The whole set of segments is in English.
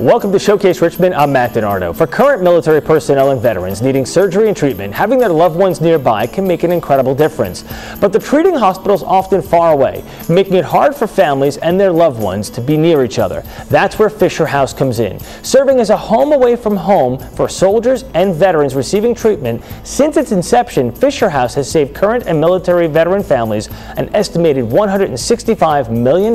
Welcome to Showcase Richmond. I'm Matt DiNardo. For current military personnel and veterans needing surgery and treatment, having their loved ones nearby can make an incredible difference. But the treating hospital is often far away, making it hard for families and their loved ones to be near each other. That's where Fisher House comes in, serving as a home away from home for soldiers and veterans receiving treatment. Since its inception, Fisher House has saved current and military veteran families an estimated $165 million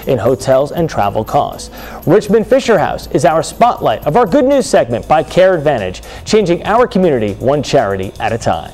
in hotels and travel costs. Richmond Fisher House is our spotlight of our Good News segment by Care Advantage, changing our community one charity at a time.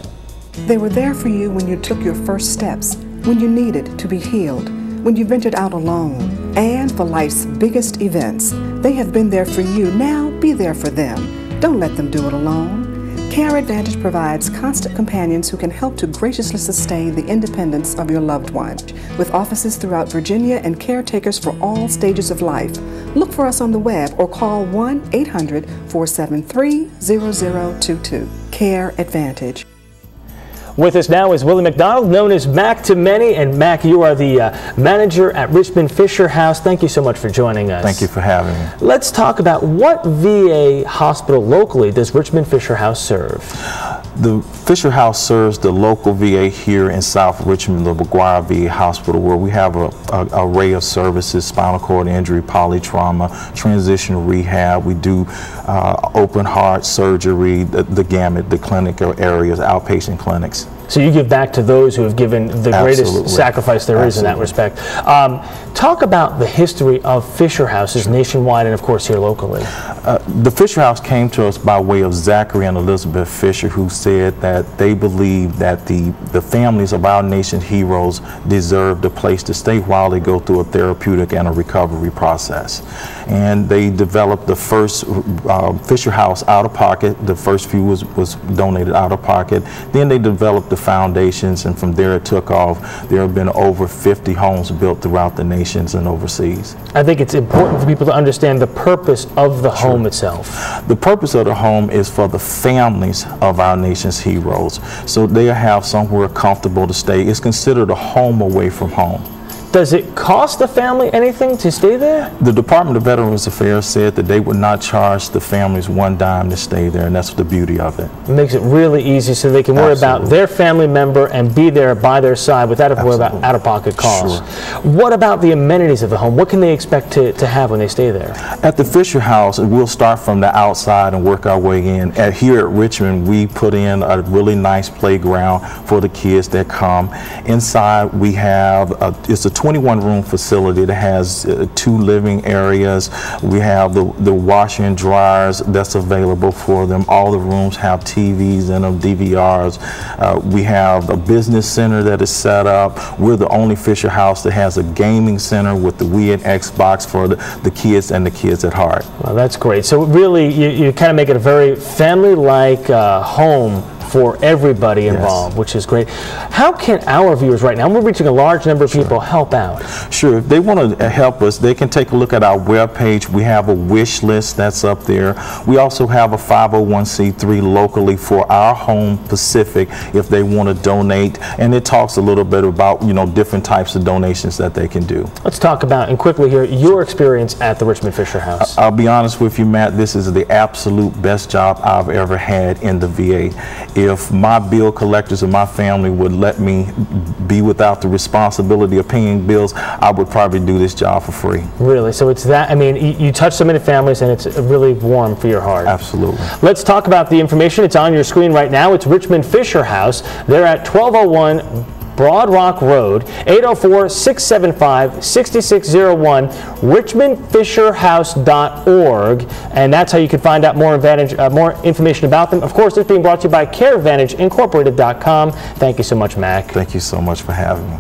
They were there for you when you took your first steps, when you needed to be healed, when you ventured out alone, and for life's biggest events. They have been there for you. Now be there for them. Don't let them do it alone. Care Advantage provides constant companions who can help to graciously sustain the independence of your loved one. With offices throughout Virginia and caretakers for all stages of life. Look for us on the web or call 1-800-473-0022. Care Advantage. With us now is Willie McDonald, known as Mac to many. And Mac, you are the manager at Richmond Fisher House. Thank you so much for joining us. Thank you for having me. Let's talk about what VA hospital locally does Richmond Fisher House serve? The Fisher House serves the local VA here in South Richmond, the McGuire VA Hospital, where we have an array of services: spinal cord injury, polytrauma, transitional rehab. We do open heart surgery, the gamut, the clinical areas, outpatient clinics. So you give back to those who have given the greatest sacrifice there is in that respect. Talk about the history of Fisher Houses nationwide and, of course, here locally. The Fisher House came to us by way of Zachary and Elizabeth Fisher, who said that they believed that the families of our nation's heroes deserved a place to stay while they go through a therapeutic and a recovery process. And they developed the first Fisher House out of pocket. The first few was donated out of pocket. Then they developed the foundations, and from there it took off. There have been over 50 homes built throughout the nations and overseas. I think it's important for people to understand the purpose of the home itself. The purpose of the home is for the families of our nation's heroes, so they have somewhere comfortable to stay. It's considered a home away from home. Does it cost the family anything to stay there? The Department of Veterans Affairs said that they would not charge the families one dime to stay there, and that's the beauty of it. It makes it really easy so they can worry about their family member and be there by their side without having to worry about out-of-pocket costs. Sure. What about the amenities of the home? What can they expect to have when they stay there? At the Fisher House, we'll start from the outside and work our way in. Here at Richmond, we put in a really nice playground for the kids that come. Inside, we have it's a 21-room facility that has 2 living areas. We have the washer and dryers that's available for them. All the rooms have TVs in them, DVRs. We have a business center that is set up. We're the only Fisher House that has a gaming center with the Wii and Xbox for the kids and the kids at heart. Well, that's great. So really, you kind of make it a very family-like home for everybody involved, which is great. How can our viewers right now, we're reaching a large number of people, help out? Sure. If they want to help us, they can take a look at our webpage. We have a wish list that's up there. We also have a 501c3 locally for our home Pacific if they want to donate, and it talks a little bit about, you know, different types of donations that they can do. Let's talk about, and quickly here, your experience at the Richmond Fisher House. I'll be honest with you, Matt, this is the absolute best job I've ever had in the VA. If my bill collectors and my family would let me be without the responsibility of paying bills, I would probably do this job for free. Really? So it's that, I mean, you touch so many families and it's really warm for your heart. Absolutely. Let's talk about the information. It's on your screen right now. It's Richmond Fisher House. They're at 1201 Broad Rock Road, 804-675-6601, richmondfisherhouse.org, and that's how you can find out more information about them. Of course, it's being brought to you by CareAdvantageIncorporated.com. Thank you so much, Mac. Thank you so much for having me.